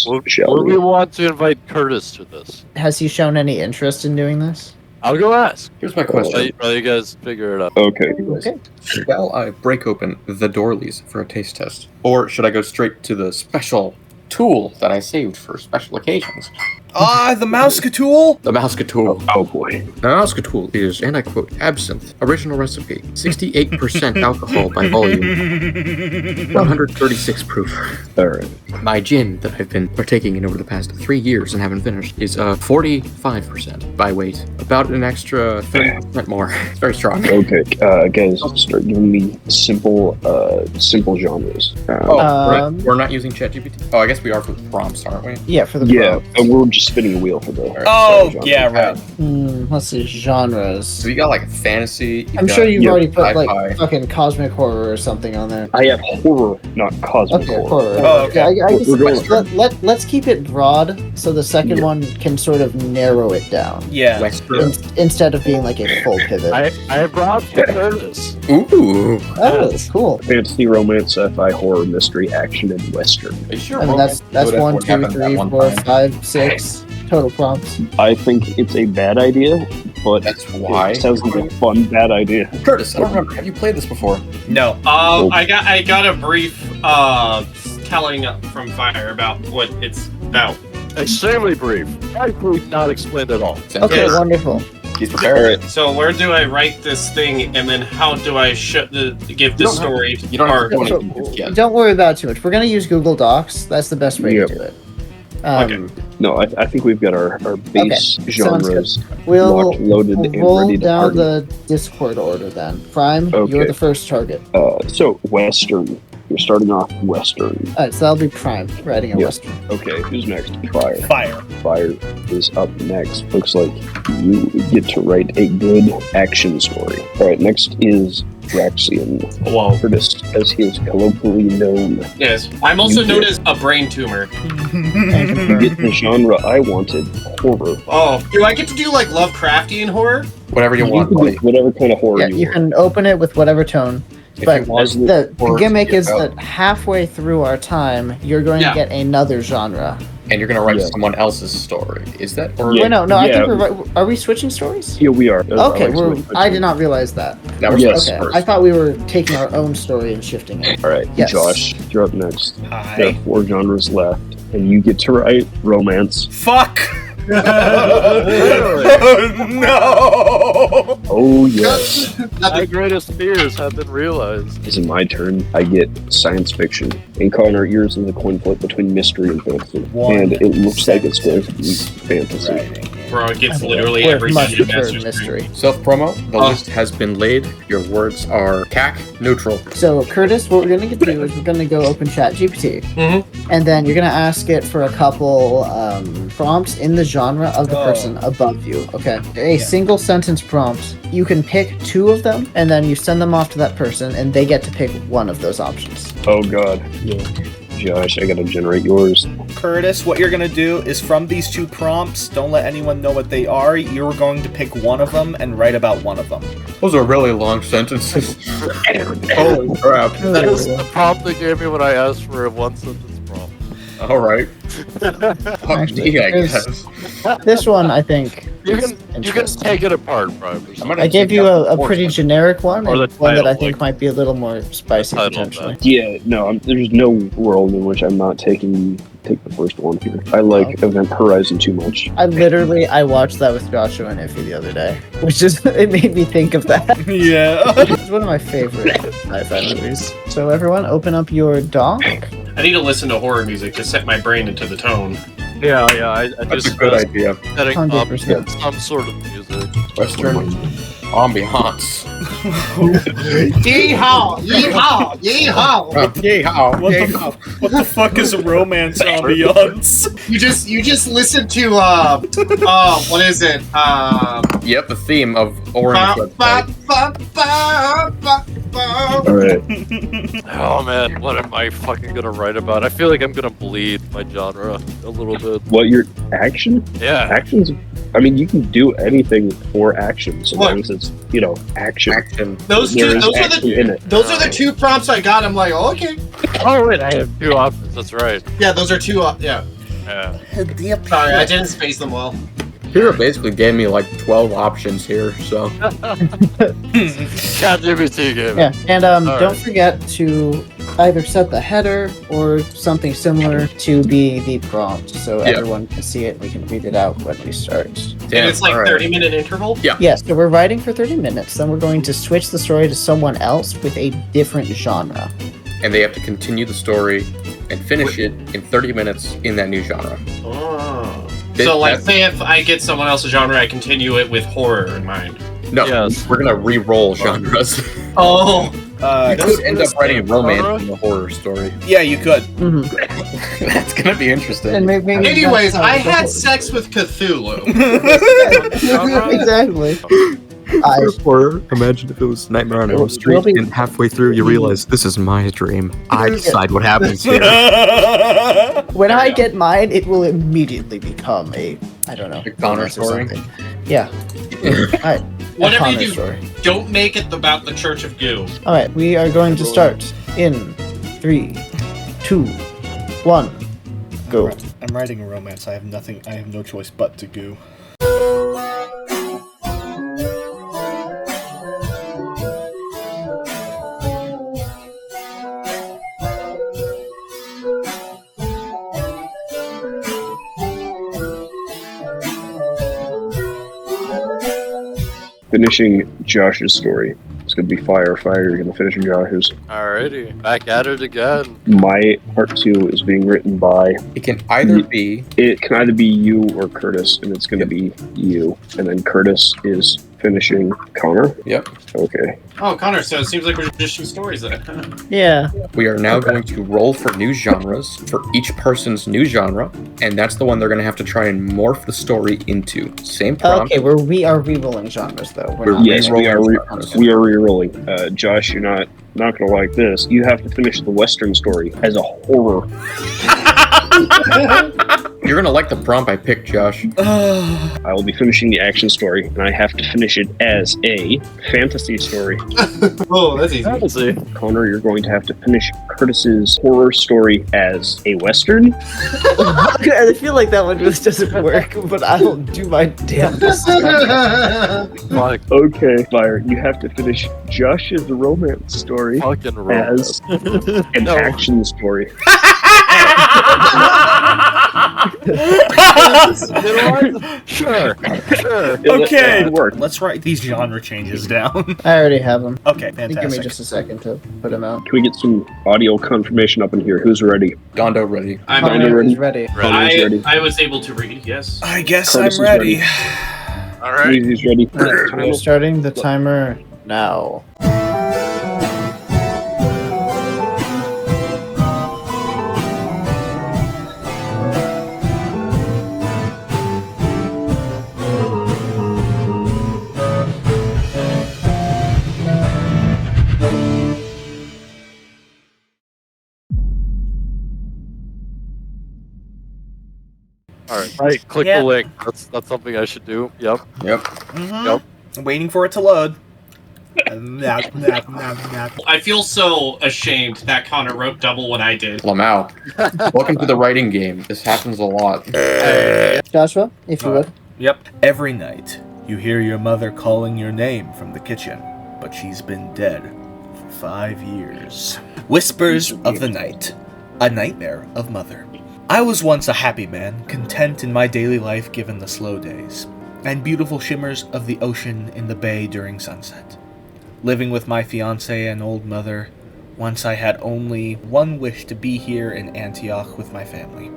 Would we want to invite Curtis to this? Has he shown any interest in doing this? I'll go ask. Here's my question. While you guys figure it out. Okay. Okay. Shall I break open the doorlies for a taste test? Or should I go straight to the special tool that I saved for special occasions? The Mousecatool? The Mousecatool. Oh boy. The Mousecatool is, and I quote, absinthe, original recipe, 68% alcohol by volume, 136 proof. Alright. My gin that I've been partaking in over the past 3 years and haven't finished is 45% by weight. About an extra 30% more. It's very strong. Okay, guys, start giving me simple genres. We're not using ChatGPT? Oh, I guess we are for the prompts, aren't we? Yeah, for the Yeah, prompts. and we're just spinning a wheel for the. Yeah, right. Let's see, genres. So you got like fantasy. I'm sure you've already put sci-fi. like fucking cosmic horror or something on there. I have horror, not cosmic Okay, horror. horror. Oh, okay. I guess We're going let's keep it broad so the second one can sort of narrow it down. Yeah. Western. Instead of being like a full pivot. I brought Curtis. Ooh. Oh, that's cool. Fantasy, romance, sci-fi, horror, mystery, action, and western. Are you sure I mean, that's romance would 1, have 2, happened at 3, one 4, time? 5, 6 total prompts. I think it's a bad idea, but That's why. it sounds like a fun bad idea. Curtis, I don't remember. Have you played this before? No. I got a brief telling from Fire about what it's about. Extremely brief. Actually not explained at all. Okay, Yes. wonderful. He's prepared. So where do I write this thing, and then how do I give the don't story? You don't have to do So, anything just yet. don't worry about it too much. We're gonna use Google Docs. That's the best way Yep. to do it. No, I think we've got our base Okay, sounds genres We'll locked, loaded, and roll ready to down party. the Discord order then. Prime, Okay. you're the first target. So, western. You're starting off western. Alright, so that'll be Prime, writing a Yeah. Western. Okay, who's next? Fire. Fire. Fire is up next. Looks like you get to write a good action story. Alright, next is Raxian. Whoa. Curtis, as he is colloquially known. Yes. I'm also You known get- as a brain tumor. You get the genre I wanted, horror. Oh, do I get to do like Lovecraftian horror? Whatever you want, can buddy. do whatever kind of horror Yeah, you you want. can open it with whatever tone. If But you want the horror gimmick to is get out, that halfway through our time, you're going Yeah. to get another genre. and you're gonna write Yeah. someone else's story. Is that? Or Yeah. Wait, no, I yeah. think are we switching stories? Yeah, we are. Okay, Alex, I did not realize that. that was Yes. first. Okay, I thought we were taking our own story and shifting it. All right, Yes. Josh, you're up next. There Hi. are 4 genres left, and you get to write romance. Fuck! No! Oh yes. My greatest fears have been realized. Is it my turn? I get science fiction. And Connor, yours is a coin flip between mystery and fantasy. And it looks like it's going to be fantasy. Bro, it gets literally We're everything much in prefer Master's mystery. Self-promo. The Oh. list has been laid. Your words are CAC neutral. So, Curtis, what we're going to do is we're going to go open ChatGPT, and then you're going to ask it for a couple prompts in the genre of the person above you. Okay, a single sentence prompt. You can pick 2 of them, and then you send them off to that person, and they get to pick one of those options. Oh god. Josh, I gotta generate yours. Curtis, what you're gonna do is from these 2 prompts, don't let anyone know what they are. You're going to pick one of them and write about one of them. Those are really long sentences. Holy crap! That is the prompt they gave me when I asked for a one-sentence prompt. All right. Fuck Actually, me, I there's- guess. This one, I think, You is can interesting. take it apart, Brian. I gave you a pretty generic one, Or and the one that I title, think like- might be a little more spicy Title of potentially. Yeah, no, there's no world in which I'm not take the first one here. I like Event Horizon too much. I watched that with Joshua and Iffy the other day, which is it made me think of that. Yeah. It's one of my favorite sci-fi movies. So everyone, open up your doc. I need to listen to horror music to set my brain into the tone. Yeah, I That's just a good idea. setting up 100%. some sort of music. Western ambiance. Yeehaw! Yeehaw! Yeehaw! Yeehaw! What the fuck is a romance ambiance? You just listen to what is it? Yep, the theme of Orange website. Alright. Oh man, what am I fucking gonna write about? I feel like I'm gonna bleed my genre a little bit. What, your action? Yeah. Actions? I mean, you can do anything for action, so What? long as it's, action. Action. Those There two, is those are action the in it. those are the 2 prompts I got. I'm like, oh, okay, Oh wait, I have 2 options. That's right. yeah, those are 2. Yeah. Yeah. Sorry, I didn't space them well. Hero basically gave me like 12 options here, so. ChatGPT gave it. Yeah, and Alright. don't forget to either set the header or something similar to be the prompt, so Yeah. everyone can see it and we can read it out when we start. And it's like 30-minute interval? Yes, so we're writing for 30 minutes, then we're going to switch the story to someone else with a different genre. And they have to continue the story and finish it in 30 minutes in that new genre. Oh. So, like, say if I get someone else's genre, I continue it with horror in mind. No, Yes. we're gonna re-roll genres. Oh. You could end up writing romance genre? in a horror story. Yeah, you could. Mm-hmm. That's gonna be interesting. And maybe Anyways, that's how I the had whole- sex with Cthulhu. Exactly. Horror. Imagine if it was Nightmare on Elm Street, We'll be- and halfway through you realize this is my dream. I decide what happens here. When I get mine, it will immediately become a, I don't know, A Connor romance or story? something. Yeah. Alright. Whatever Connor you do, story. don't make it about the Church of Goo. Alright, we are going to start in 3, 2, 1, go. I'm writing a romance. I have nothing. I have no choice but to goo. Finishing Josh's story. It's gonna be fire. You're gonna finish Josh's. Alrighty. Back at it again. My part 2 is being written by. It can either be It can either be you or Curtis, and it's gonna be you. And then Curtis is finishing Connor. Yep. Okay. Oh, Connor, so it seems like we're just shooting stories then. Yeah. We are now going to roll for new genres for each person's new genre, and that's the one they're going to have to try and morph the story into. Same prompt. Okay, we are re-rolling genres though. We're We're not. Yes, we are. re-rolling genres. We are re-rolling. Josh, you're not gonna like this. You have to finish the Western story as a horror. You're going to like the prompt I picked, Josh. I will be finishing the action story, and I have to finish it as a fantasy story. Oh, that's easy. Fantasy. Connor, you're going to have to finish Curtis's horror story as a Western. I feel like that one just doesn't work, but I'll do my damnedest. Fuck, Okay, Fire, you have to finish Josh's romance story fucking romance. as an No. action story. Sure. Okay, That work. let's write these genre changes down. I already have them. Okay, Give me fantastic. just a second to put them out. Can we get some audio confirmation up in here? Who's ready? Dondo ready. I'm Connor, Connor ready? is ready. Connor's ready. I was able to read, yes. I guess Curtis I'm is ready. Alright. Weezy's ready. Alright, we're starting the timer now. Alright, click Yeah. the link. That's something I should do. Yep. Yep. Yep. I'm waiting for it to load. Okay. I feel so ashamed that Connor wrote double what I did. Lamau. Welcome to the writing game. This happens a lot. Joshua, if you would. Yep. Every night, you hear your mother calling your name from the kitchen, but she's been dead for 5 years. Whispers of the Night. A Nightmare of Mother. I was once a happy man, content in my daily life given the slow days, and beautiful shimmers of the ocean in the bay during sunset. Living with my fiancée and old mother, once I had only one wish to be here in Antioch with my family.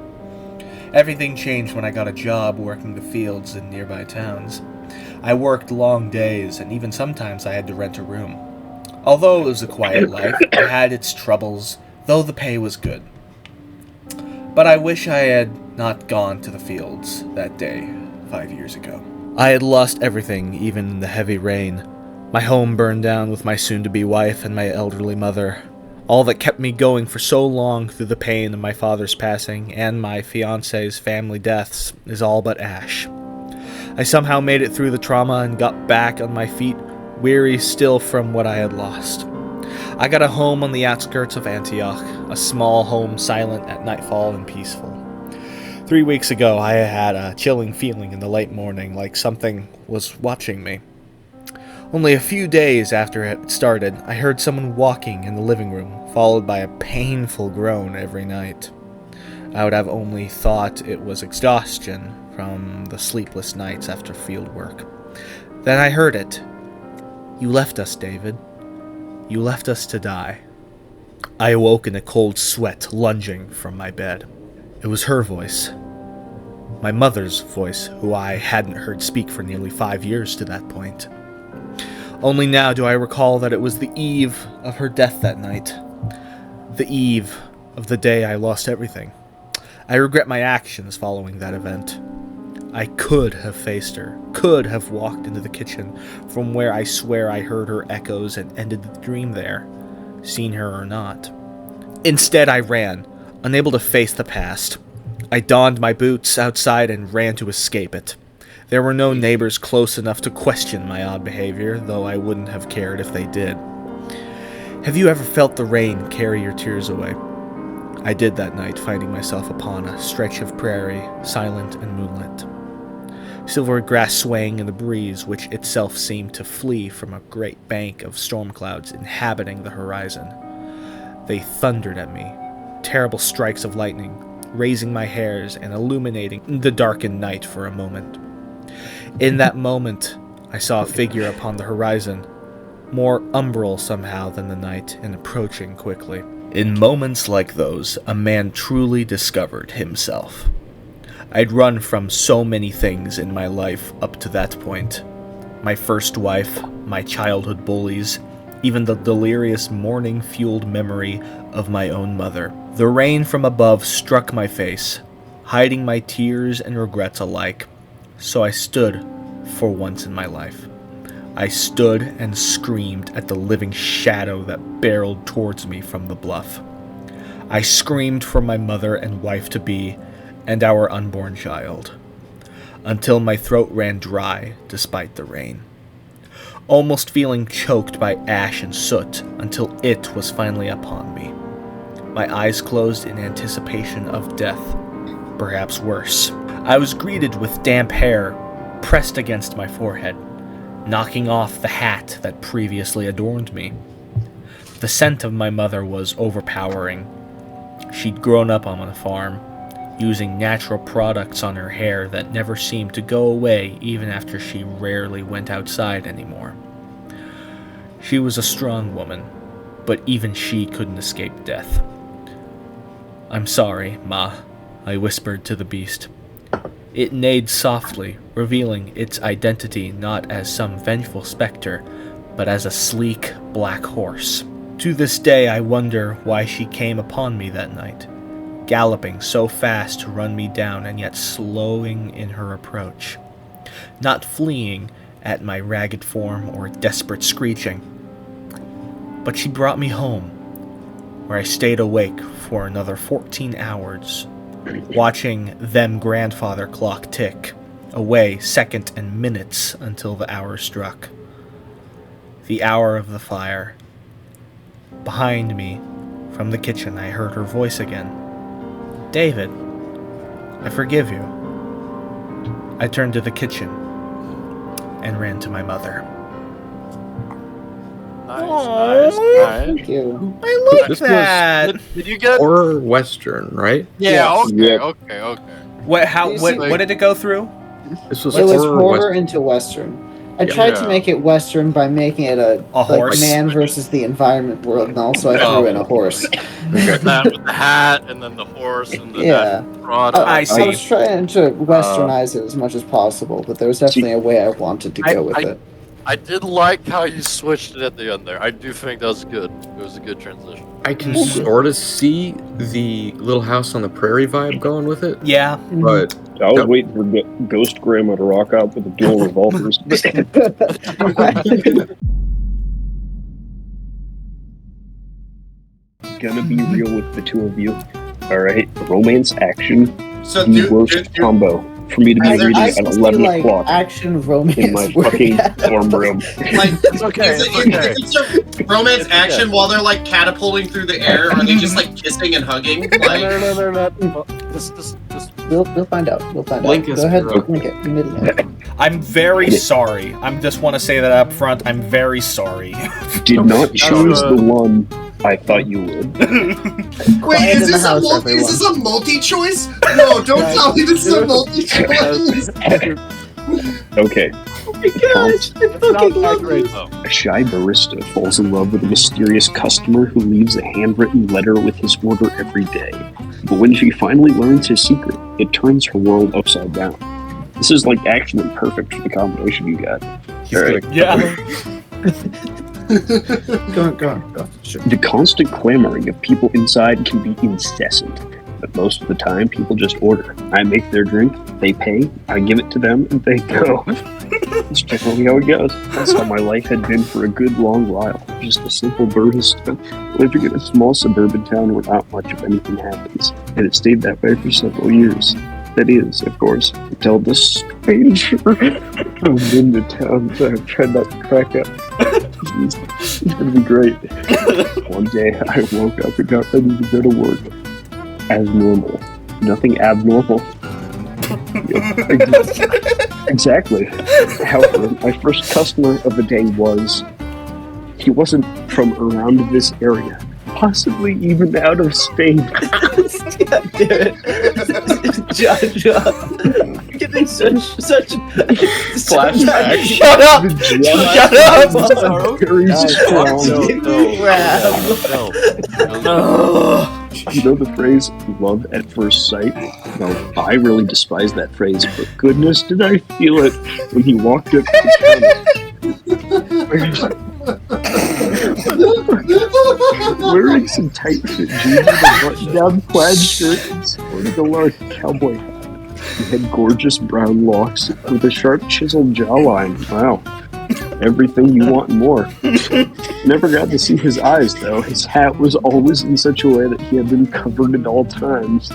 Everything changed when I got a job working the fields in nearby towns. I worked long days, and even sometimes I had to rent a room. Although it was a quiet life, it had its troubles, though the pay was good. But I wish I had not gone to the fields that day 5 years ago. I had lost everything, even in the heavy rain. My home burned down with my soon-to-be wife and my elderly mother. All that kept me going for so long through the pain of my father's passing and my fiancé's family deaths is all but ash. I somehow made it through the trauma and got back on my feet, weary still from what I had lost. I got a home on the outskirts of Antioch, a small home silent at nightfall and peaceful. 3 weeks ago, I had a chilling feeling in the late morning, like something was watching me. Only a few days after it started, I heard someone walking in the living room, followed by a painful groan every night. I would have only thought it was exhaustion from the sleepless nights after field work. Then I heard it. "You left us, David. You left us to die." I awoke in a cold sweat, lunging from my bed. It was her voice. My mother's voice, who I hadn't heard speak for nearly 5 years to that point. Only now do I recall that it was the eve of her death that night. The eve of the day I lost everything. I regret my actions following that event. I could have faced her, could have walked into the kitchen from where I swear I heard her echoes and ended the dream there, seen her or not. Instead, I ran, unable to face the past. I donned my boots outside and ran to escape it. There were no neighbors close enough to question my odd behavior, though I wouldn't have cared if they did. Have you ever felt the rain carry your tears away? I did that night, finding myself upon a stretch of prairie, silent and moonlit. Silvery grass swaying in the breeze, which itself seemed to flee from a great bank of storm clouds inhabiting the horizon. They thundered at me, terrible strikes of lightning, raising my hairs and illuminating the darkened night for a moment. In that moment, I saw a figure upon the horizon, more umbral somehow than the night, and approaching quickly. In moments like those, a man truly discovered himself. I'd run from so many things in my life up to that point. My first wife, my childhood bullies, even the delirious morning-fueled memory of my own mother. The rain from above struck my face, hiding my tears and regrets alike. So I stood for once in my life. I stood and screamed at the living shadow that barreled towards me from the bluff. I screamed for my mother and wife-to-be and our unborn child, until my throat ran dry despite the rain, almost feeling choked by ash and soot until it was finally upon me. My eyes closed in anticipation of death, perhaps worse. I was greeted with damp hair pressed against my forehead, knocking off the hat that previously adorned me. The scent of my mother was overpowering. She'd grown up on a farm, using natural products on her hair that never seemed to go away even after she rarely went outside anymore. She was a strong woman, but even she couldn't escape death. "I'm sorry, Ma," I whispered to the beast. It neighed softly, revealing its identity not as some vengeful specter, but as a sleek, black horse. To this day I wonder why she came upon me that night, galloping so fast to run me down and yet slowing in her approach, not fleeing at my ragged form or desperate screeching. But she brought me home, where I stayed awake for another 14 hours, watching them grandfather clock tick away second and minutes until the hour struck. The hour of the fire. Behind me, from the kitchen, I heard her voice again. "David, I forgive you." I turned to the kitchen and ran to my mother. Nice. Thank you. I like This that. Did you get? Horror Western, right? Yeah. Yes. Okay. Yep. Okay. What did it go through? This was It was horror horror Western. into Western. I Yeah. tried to make it Western by making it a horse. man versus the environment world, and also I threw in a horse. That with the hat and then the horse and the Yeah. product. I see. I was trying to Westernize it as much as possible, but there was definitely a way I wanted to go with it. I did like how you switched it at the end there. I do think that was good. It was a good transition. I can sort of see the Little House on the Prairie vibe going with it, Yeah. but I was Yep. waiting for Ghost Grandma to rock out with the dual revolvers. Gonna be real with the two of you. Alright, romance action, So the worst combo for me to be reading I at just 11 feel like o'clock action romance in my work. fucking dorm room. like, It's okay. is It's it, okay. is it some romance It's action okay. while they're like catapulting through the air? Are they just like kissing and hugging? Like, No. Just We'll find out. We'll find Link out. is Go ahead, zero. link it. We need to link it. I'm very sorry. I just want to say that up front. I'm very sorry. Did not choose the one I thought you would. Wait, Quiet is in the this, house, is this a multi-choice? No, don't tell me this is a multi-choice. Okay. Oh my gosh, I It's not fucking that love great this. though. A shy barista falls in love with a mysterious customer who leaves a handwritten letter with his order every day. But when she finally learns his secret, it turns her world upside down. This is like actually perfect for the combination you got. Alright. Yeah. Go on. Sure. The constant clamoring of people inside can be incessant, but most of the time people just order. I make their drink, they pay, I give it to them, and they go. That's generally how it goes. That's how my life had been for a good long while. Just a simple barista living in a small suburban town where not much of anything happens. And it stayed that way for several years. That is, of course, until the stranger comes into town, so I've tried not to crack up. It's gonna be great. One day I woke up and got ready to go to work. As normal. Nothing abnormal. Exactly. However, my first customer of the day he wasn't from around this area. Possibly even out of Spain. God damn it. John. Getting such Flashback. Shut up! Shut up! Very strong. No. You know the phrase love at first sight? Well, I really despise that phrase, but goodness did I feel it when he walked up to the counter. Wearing some tight fit jeans with a button-down plaid shirt and sporting a large cowboy hat. He had gorgeous brown locks with a sharp chiseled jawline. Wow. Everything you want and more. Never got to see his eyes, though. His hat was always in such a way that he had been covered at all times.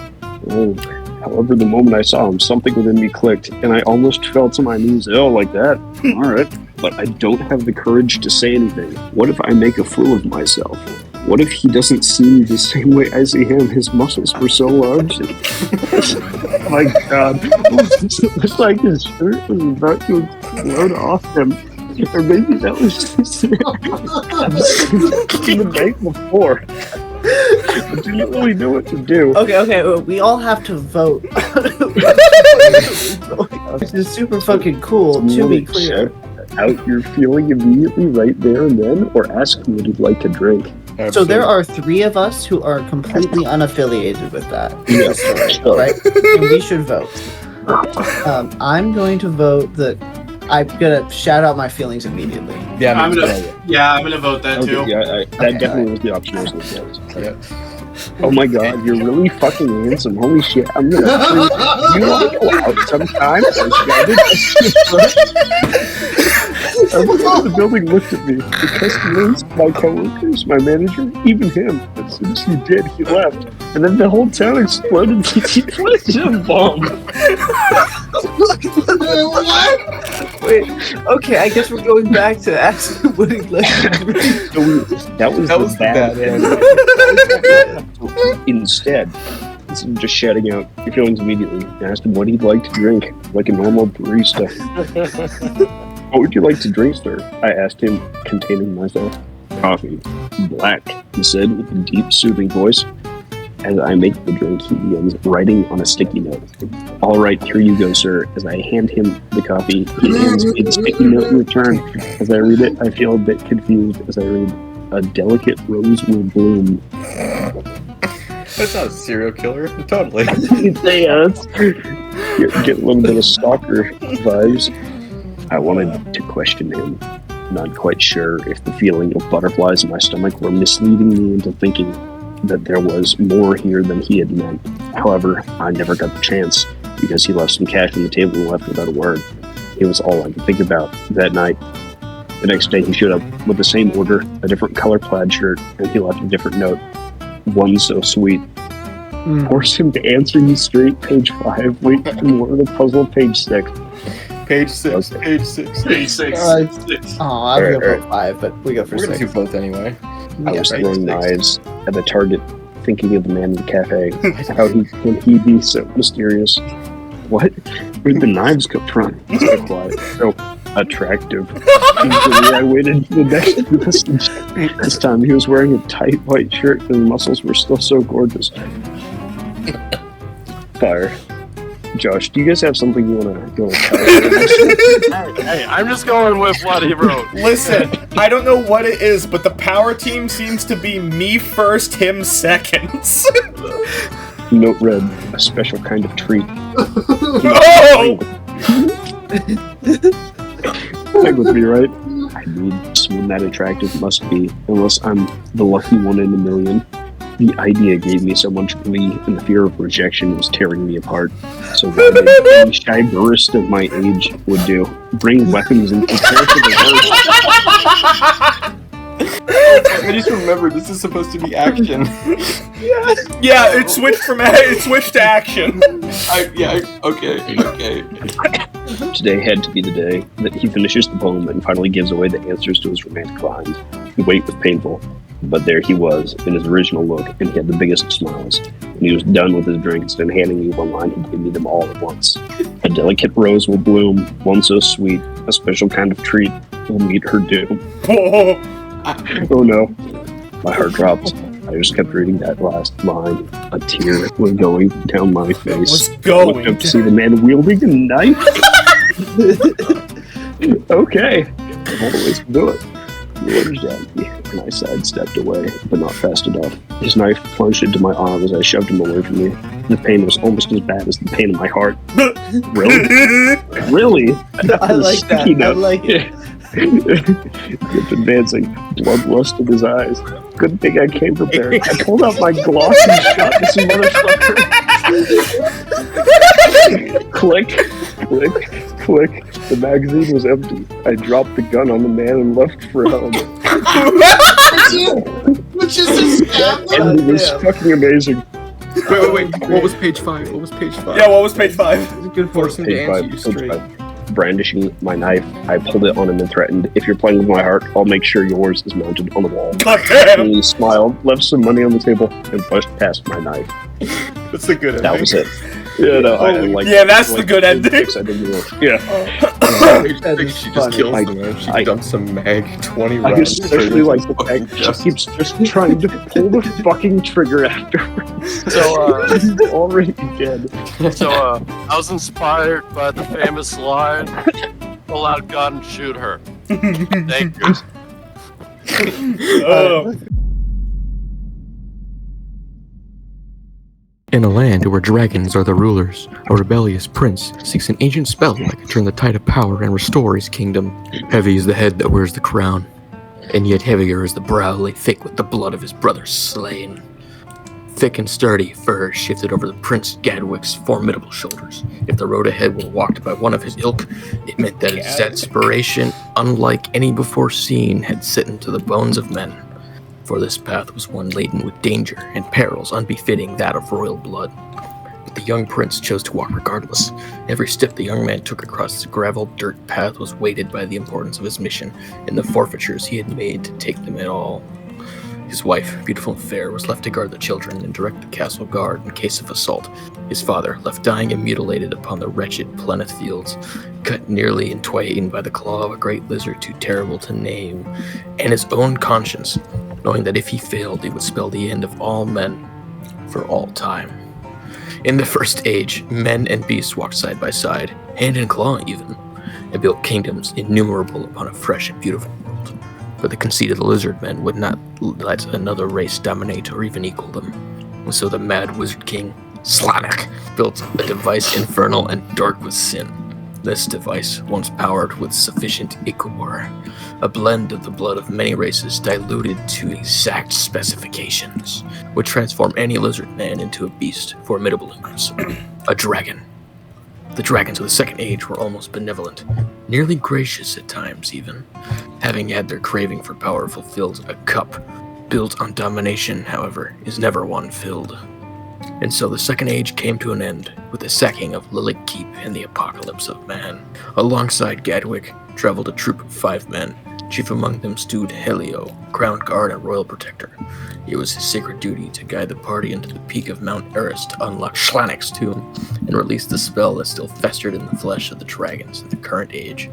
Oh. However, the moment I saw him, something within me clicked, and I almost fell to my knees. Oh, like that? Alright. But I don't have the courage to say anything. What if I make a fool of myself? What if he doesn't see me the same way I see him? His muscles were so large. Oh my god. It looked like his shirt was about to explode off him. Or maybe that was just the night before. I didn't really know what to do. Okay, we all have to vote. This is super fucking cool, to be clear. Out your feeling immediately right there and then, or ask me what you'd like to drink. So there are 3 of us who are completely unaffiliated with that Yeah, story, sure. right? And we should vote. I'm going to vote that I'm gonna shout out my feelings immediately. Yeah, I'm gonna vote that too. Okay, yeah, that definitely was the option I was looking at. Oh my god, you're really fucking handsome. Holy shit, I'm gonna you want to go out sometime? Everyone in the building looked at me. The customers, my coworkers, my manager, even him. As soon as he did, he left. And then the whole town exploded. He planted a bomb. What? Wait, okay, I guess we're going back to asking what he'd like to drink. That was the bad end. Instead, instead of just shouting out your feelings immediately, I asked him what he'd like to drink, like a normal barista. What would you like to drink, sir? I asked him, containing myself. Coffee. Black, he said with a deep, soothing voice. As I make the drink, he begins writing on a sticky note. All right, here you go, sir. As I hand him the coffee, he hands me the sticky note in return. As I read it, I feel a bit confused as I read, a delicate rose will bloom. That's not a serial killer. Totally. Yeah, get a little bit of stalker vibes. I wanted to question him, not quite sure if the feeling of butterflies in my stomach were misleading me into thinking that there was more here than he had meant. However, I never got the chance, because he left some cash on the table and left without a word. It was all I could think about that night. The next day he showed up with the same order, a different color plaid shirt, and he left a different note. One so sweet. Force him to answer you straight, page 5. Wait for more of the puzzle, page 6. Page 6. Okay. Page 6. Page 6. Oh, I was gonna vote 5, but we go for We're gonna 6. do both anyway. I was throwing knives at a target thinking of the man in the cafe. How can he be so mysterious? What? Where'd the knives come from? So quiet, so attractive. Eagerly, I waited for the next message. This time he was wearing a tight white shirt and his muscles were still so gorgeous. Fire. Josh, do you guys have something you want to tell us? Hey, I'm just going with what he wrote. Listen, I don't know what it is, but the power team seems to be me first, him second. Note read, a special kind of treat. Oh! Like with me, right? I need someone that attractive must be, unless I'm the lucky one in a million. The idea gave me so much glee, and the fear of rejection was tearing me apart. So what did any shy barista of my age would do? Bring weapons and prepare for the I just remembered this is supposed to be action. Yeah, it switched to action. Okay. worst. Today had to be the day that he finishes the poem and finally gives away the answers to his romantic lines. The wait was painful, but there he was, in his original look, and he had the biggest of smiles. When he was done with his drinks and handing me one line, he gave me them all at once. A delicate rose will bloom, one so sweet, a special kind of treat will meet her doom. Oh no, my heart dropped. I just kept reading that last line. A tear was going down my face. I looked up to see the man wielding a knife. Okay, always do it. He orders at me, and I sidestepped away, but not fast enough. His knife plunged into my arm as I shoved him away from me. The pain was almost as bad as the pain in my heart. Really? Really? I like that. I like it. Kept advancing, blood lust in his eyes. Good thing I came prepared. I pulled out my gloss and shot this motherfucker. Click, click, click. The magazine was empty. I dropped the gun on the man and left for home. Which is a stab. And it was fucking amazing. Wait. What was page 5? Yeah, what was page 5? Good forcing to Page answer 5, you page straight. 5. Brandishing my knife, I pulled it on him and threatened, "If you're playing with my heart, I'll make sure yours is mounted on the wall." God damn! And he smiled, left some money on the table, and pushed past my knife. That's the good ending. That was it. Yeah, no, I like. Yeah, that's the good ending. Yeah. Page 6, she just kills them. She dumps some mag 20 I rounds. especially like the fact that she keeps just trying to pull the fucking trigger afterwards. So, Already dead. I was inspired by the famous line, "Pull out gun, shoot her." Thank you. Oh. In a land where dragons are the rulers, a rebellious prince seeks an ancient spell that can turn the tide of power and restore his kingdom. Heavy is the head that wears the crown, and yet heavier is the brow laid thick with the blood of his brothers slain. Thick and sturdy fur shifted over the Prince Gadwick's formidable shoulders. If the road ahead were walked by one of his ilk, it meant that his aspiration, unlike any before seen, had sitten to the bones of men. For this path was one laden with danger and perils unbefitting that of royal blood. But the young prince chose to walk regardless. Every step the young man took across the gravel dirt path was weighted by the importance of his mission and the forfeitures he had made to take them at all. His wife, beautiful and fair, was left to guard the children and direct the castle guard in case of assault. His father, left dying and mutilated upon the wretched Pleneth fields, cut nearly in twain by the claw of a great lizard too terrible to name, and his own conscience, knowing that if he failed, it would spell the end of all men for all time. In the first age, men and beasts walked side by side, hand in claw even, and built kingdoms innumerable upon a fresh and beautiful world. But the conceit of the lizard men would not let another race dominate or even equal them. And so the mad wizard king, Slanek, built a device infernal and dark with sin. This device, once powered with sufficient ichor, a blend of the blood of many races diluted to exact specifications, would transform any lizard man into a beast formidable and gruesome, a dragon. The dragons of the Second Age were almost benevolent, nearly gracious at times even. Having had their craving for power fulfilled, a cup built on domination, however, is never one filled. And so the Second Age came to an end with the sacking of Lilig Keep and the apocalypse of man. Alongside Gadwick traveled a troop of 5 men, Chief among them stood Helio, crowned guard and royal protector. It was his sacred duty to guide the party into the peak of Mount Eris to unlock Schlanek's tomb and release the spell that still festered in the flesh of the dragons in the current age.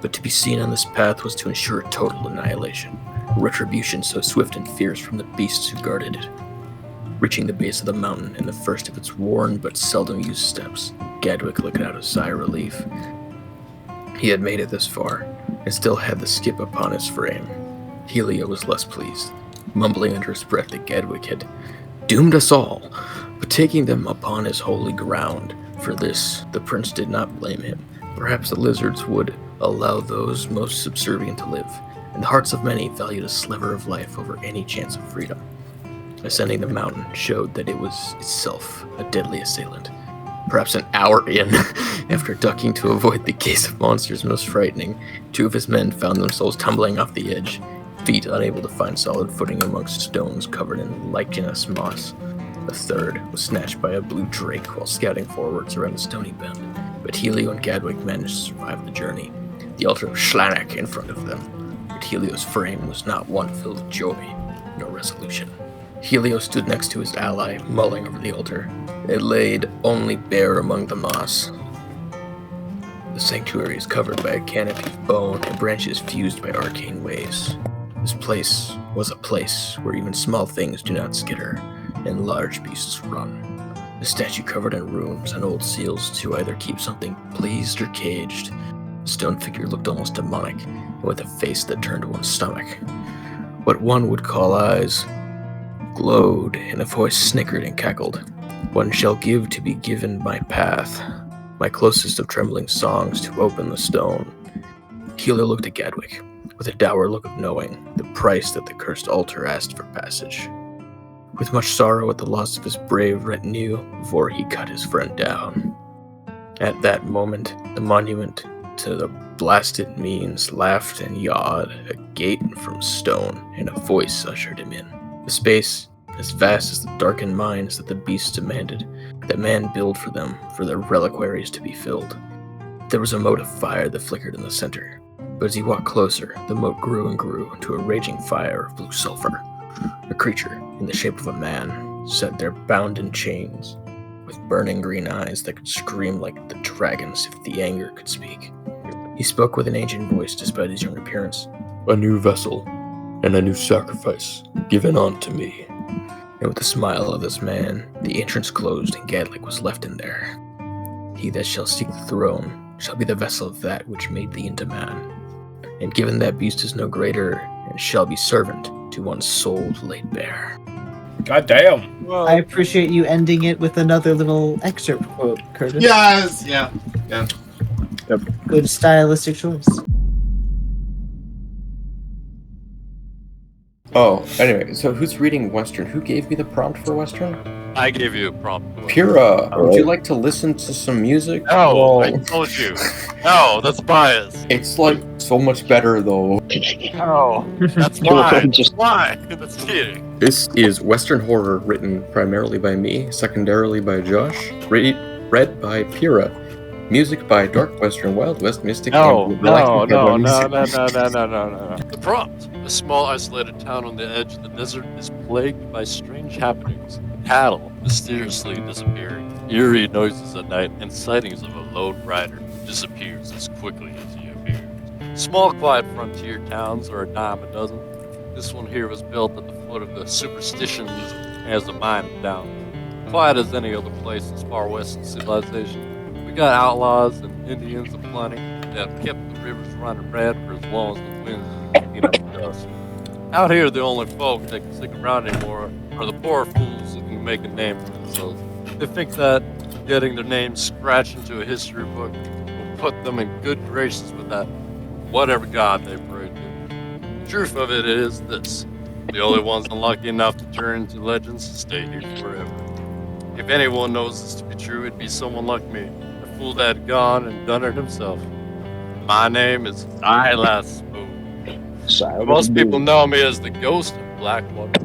But to be seen on this path was to ensure total annihilation, a retribution so swift and fierce from the beasts who guarded it. Reaching the base of the mountain in the first of its worn but seldom used steps, Gadwick let out a sigh of relief. He had made it this far, and still had the skip upon his frame. Helio was less pleased, mumbling under his breath that Gadwick had doomed us all, but taking them upon his holy ground. For this, the prince did not blame him. Perhaps the lizards would allow those most subservient to live, and the hearts of many valued a sliver of life over any chance of freedom. Ascending the mountain showed that it was itself a deadly assailant. Perhaps an hour in, after ducking to avoid the gaze of monsters most frightening, 2 of his men found themselves tumbling off the edge, feet unable to find solid footing amongst stones covered in lichenous moss. A third was snatched by a blue drake while scouting forwards around a stony bend, but Helio and Gadwick managed to survive the journey, the altar of Schlanek in front of them. But Helio's frame was not one filled with joy, nor resolution. Helio stood next to his ally, mulling over the altar. It laid only bare among the moss. The sanctuary is covered by a canopy of bone and branches fused by arcane waves. This place was a place where even small things do not skitter, and large beasts run. The statue covered in runes and old seals to either keep something pleased or caged. The stone figure looked almost demonic, and with a face that turned to one's stomach. What one would call eyes glowed, and a voice snickered and cackled. One shall give to be given my path, my closest of trembling songs to open the stone. Helio looked at Gadwick, with a dour look of knowing the price that the cursed altar asked for passage. With much sorrow at the loss of his brave retinue before he cut his friend down. At that moment, the monument to the blasted means laughed and yawed, a gate from stone, and a voice ushered him in. The space, as vast as the darkened mines that the beasts demanded, that man build for them, for their reliquaries to be filled. There was a mote of fire that flickered in the center, but as he walked closer, the mote grew and grew to a raging fire of blue sulfur. A creature, in the shape of a man, sat there bound in chains, with burning green eyes that could scream like the dragons if the anger could speak. He spoke with an ancient voice despite his young appearance. A new vessel, and a new sacrifice, given unto me. And with the smile of this man, the entrance closed and Gadwick was left in there. He that shall seek the throne shall be the vessel of that which made thee into man. And given that beast is no greater, and shall be servant to one's soul laid bare. God damn. Well, I appreciate you ending it with another little excerpt quote, Curtis. Yes, yeah. Good stylistic choice. Oh, anyway, so who's reading Western? Who gave me the prompt for Western? I gave you a prompt. Pyrrha, would you like to listen to some music? No, I Well, told you. No, that's bias. it's like so much better though. No, that's why. Why? That's cheating. This is Western horror written primarily by me, secondarily by Josh, read by Pyrrha. Music by Dark Western, Wild West, Mystic, and Relaxing Headlines. No. The prompt. A small isolated town on the edge of the desert is plagued by strange happenings. Cattle mysteriously disappearing, eerie noises at night, and sightings of a lone rider who disappears as quickly as he appears. Small, quiet frontier towns are a dime a dozen. This one here was built at the foot of the superstitions as a mining town. Quiet as any other place as far west in civilization. We got outlaws and Indians aplenty that have kept the rivers running red for as long as the winds dust. Out here, the only folk that can stick around anymore are the poor fools who can make a name for themselves. They think that getting their names scratched into a history book will put them in good graces with that whatever god they pray to. The truth of it is this: the only ones unlucky enough to turn into legends stay here forever. If anyone knows this to be true, it'd be someone like me, a fool that had gone and done it himself. My name is Silas Spoon. Most people know me as the ghost of Blackwater.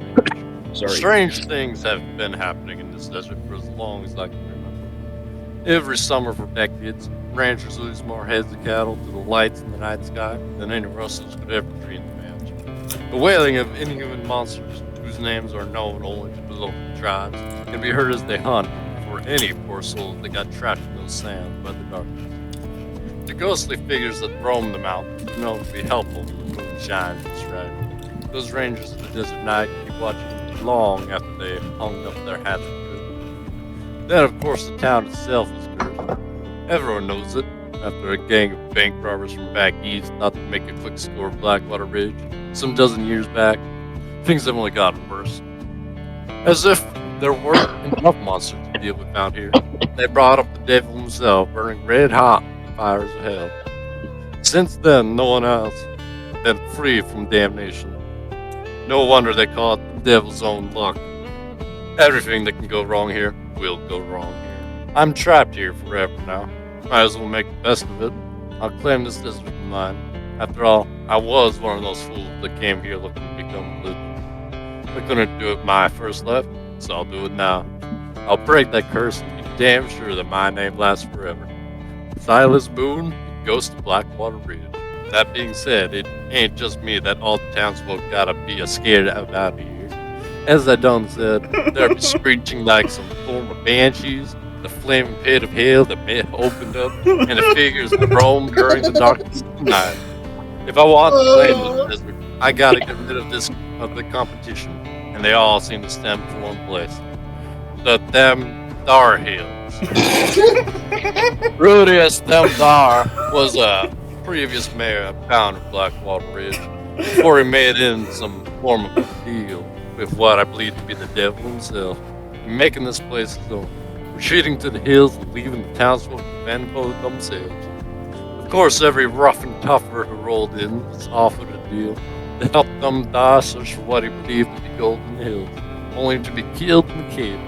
Sorry. Strange things have been happening in this desert for as long as I can remember. Every summer for decades, ranchers lose more heads of cattle to the lights in the night sky than any rustlers could ever dream to match. The wailing of inhuman monsters, whose names are known only to the local tribes, can be heard as they hunt for any poor souls that got trapped in those sands by the darkness. The ghostly figures that roam the mountains are known to be helpful when the moon shines just right. Those rangers of the desert night keep watching long after they hung up their hats and coat. Then, of course, the town itself is cursed. Everyone knows it. After a gang of bank robbers from back east thought to make a quick score of Blackwater Ridge some dozen years back, things have only gotten worse. As if there weren't enough monsters to deal with out here, they brought up the devil himself, burning red hot in the fires of hell. Since then, no one else has been free from damnation. No wonder they call it the devil's own luck. Everything that can go wrong here will go wrong here. I'm trapped here forever now. Might as well make the best of it. I'll claim this desert of mine. After all, I was one of those fools that came here looking to become religious. I couldn't do it my first life, so I'll do it now. I'll break that curse and be damn sure that my name lasts forever. Silas Boone, Ghost of Blackwater Ridge. That being said, it ain't just me that all the townsfolk gotta be scared about here. As I done said, they'll be screeching like some form of banshees, the flaming pit of hell that may have opened up, and the figures that roam during the darkness of the night. If I want to claim this desert, I gotta get rid of the competition, and they all seem to stem from one place. The Dar Hills. Rudius Dar was a previous mayor of town of Blackwater Ridge before he made in some form of a deal with what I believe to be the devil himself, making this place his own, retreating to the hills and leaving the townsfolk to fend for themselves. Of course, every rough and tougher who rolled in was offered a deal to help them die search for what he believed to be gold in the hills, only to be killed in the cave.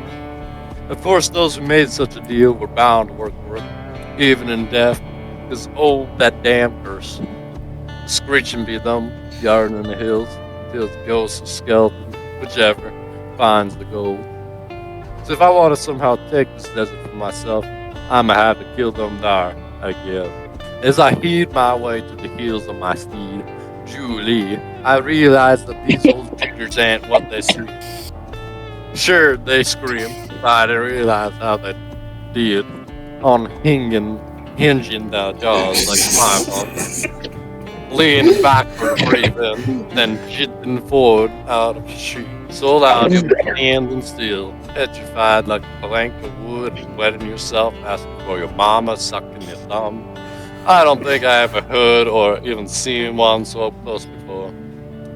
Of course, those who made such a deal were bound to work for it, even in death, because that damn curse. Screeching be them, yarding in the hills, till it's ghosts or skeletons, whichever, finds the gold. So if I want to somehow take this desert for myself, I'ma have to kill them there, I guess. As I heed my way to the heels of my steed, Julie, I realize that these old jiggers ain't what they seem. Sure, they scream, but I didn't realize how they did, on hinging their jaws like fireballs. Leaning backward, breathing, then jitting forward out of the street. So loud you were standing still, petrified like a plank of wood, and wetting yourself, asking for your mama, sucking your thumb. I don't think I ever heard or even seen one so up close before.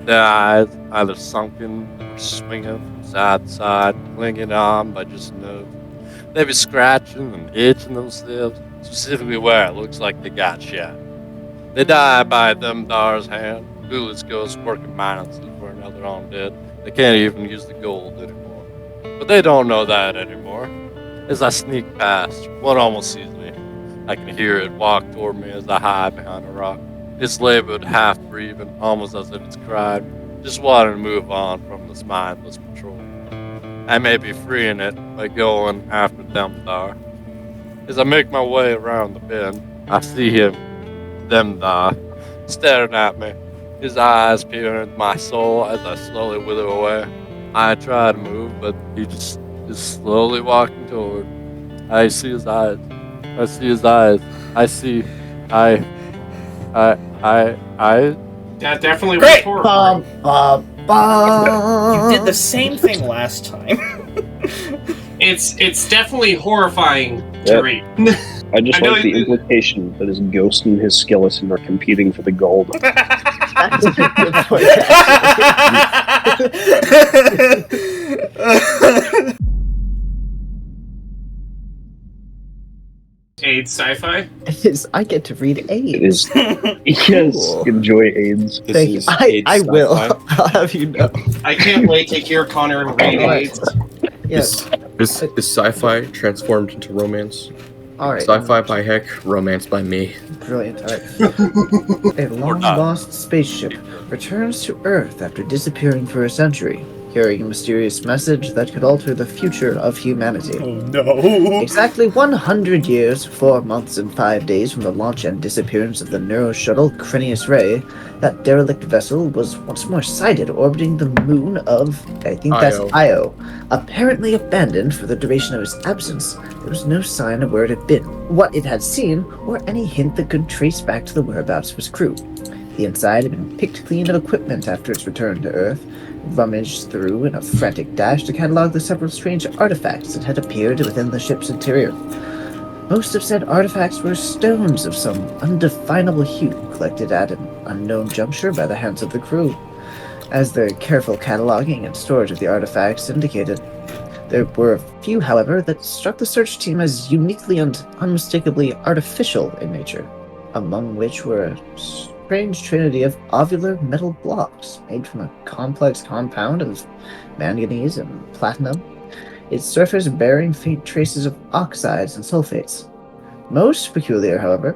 Their eyes either sunken or swinging from side to side, clinging on by just nerves. They be scratching and itching themselves, specifically where it looks like they got shot. They die by them Dar's hand. Clueless ghosts working mindlessly for another undead. They can't even use the gold anymore. But they don't know that anymore. As I sneak past, one almost sees me. I can hear it walk toward me as I hide behind a rock. It's labored, half breathing, almost as if it's cried, just wanting to move on from this mindless patrol. I may be freeing it by going after them Dar. As I make my way around the bend, I see him, them Dar, staring at me, his eyes peering into my soul as I slowly wither away. I try to move, but he just is slowly walking toward. I see his eyes. I see his eyes. I see. That definitely was Great! horrifying. You did the same thing last time. It's definitely horrifying to read. I just I know like the you- implication that his ghost and his skeleton are competing for the gold. That's a good point. AIDS sci-fi. It is. I get to read It AIDS. is. Yes, Cool. enjoy AIDS. Thank you. I will. I'll have you know. I can't wait to hear Connor and read Alright. AIDS. Yes. Is sci-fi transformed into romance? All right. Sci-fi by heck, romance by me. Brilliant. All right. A long-lost spaceship returns to Earth after disappearing for a century. carrying a mysterious message that could alter the future of humanity. Oh no! Exactly 100 years, 4 months, and 5 days from the launch and disappearance of the Neuro Shuttle Crinius Ray, that derelict vessel was once more sighted orbiting the moon of, I think that's Io. Apparently abandoned for the duration of its absence, there was no sign of where it had been, what it had seen, or any hint that could trace back to the whereabouts of its crew. The inside had been picked clean of equipment after its return to Earth, rummaged through in a frantic dash to catalog the several strange artifacts that had appeared within the ship's interior. Most of said artifacts were stones of some undefinable hue collected at an unknown juncture by the hands of the crew. As the careful cataloging and storage of the artifacts indicated, there were a few, however, that struck the search team as uniquely and unmistakably artificial in nature, among which were a strange trinity of ovular metal blocks made from a complex compound of manganese and platinum, its surface bearing faint traces of oxides and sulfates. Most peculiar, however,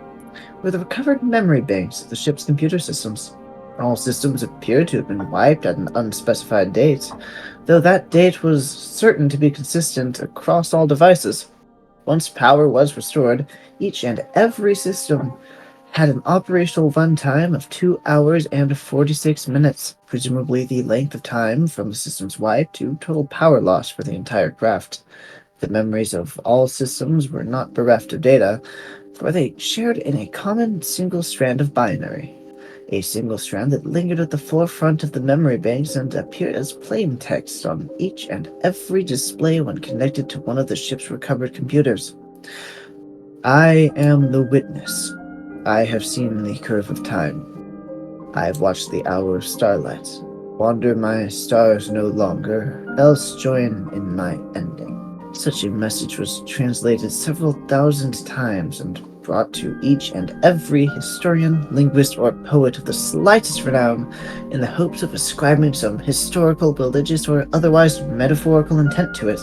were the recovered memory banks of the ship's computer systems. All systems appeared to have been wiped at an unspecified date, though that date was certain to be consistent across all devices. Once power was restored, each and every system had an operational runtime of 2 hours and 46 minutes, presumably the length of time from the system's wipe to total power loss for the entire craft. The memories of all systems were not bereft of data, for they shared in a common single strand of binary, a single strand that lingered at the forefront of the memory banks and appeared as plain text on each and every display when connected to one of the ship's recovered computers. I am the witness. I have seen the curve of time. I have watched the hour of starlight. Wander my stars no longer, else join in my ending. Such a message was translated several thousand times and brought to each and every historian, linguist, or poet of the slightest renown in the hopes of ascribing some historical, religious, or otherwise metaphorical intent to it.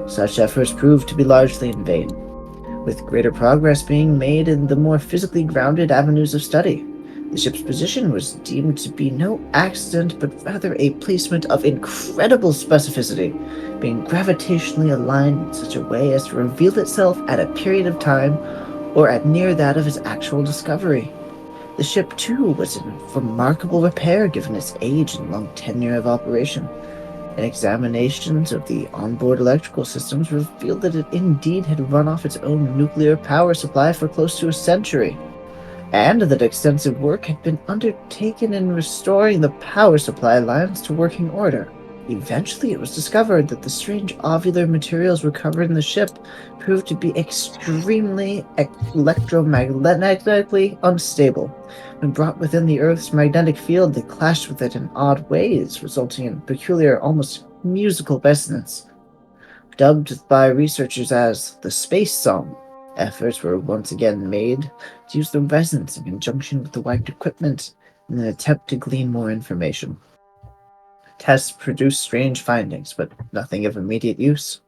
Such efforts proved to be largely in vain, with greater progress being made in the more physically grounded avenues of study. The ship's position was deemed to be no accident, but rather a placement of incredible specificity, being gravitationally aligned in such a way as to reveal itself at a period of time or at near that of its actual discovery. The ship, too, was in remarkable repair given its age and long tenure of operation, and examinations of the onboard electrical systems revealed that it indeed had run off its own nuclear power supply for close to a century, and that extensive work had been undertaken in restoring the power supply lines to working order. Eventually, it was discovered that the strange ovular materials recovered in the ship proved to be extremely electromagnetically unstable. When brought within the Earth's magnetic field, they clashed with it in odd ways, resulting in peculiar, almost musical resonance. Dubbed by researchers as the Space Song, efforts were once again made to use the resonance in conjunction with the wiped equipment in an attempt to glean more information. Tests produced strange findings, but nothing of immediate use.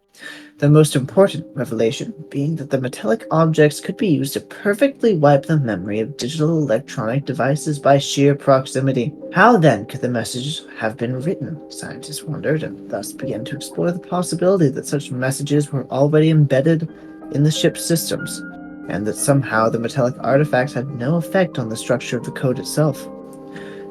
The most important revelation being that the metallic objects could be used to perfectly wipe the memory of digital electronic devices by sheer proximity. How then could the messages have been written? Scientists wondered, and thus began to explore the possibility that such messages were already embedded in the ship's systems, and that somehow the metallic artifacts had no effect on the structure of the code itself.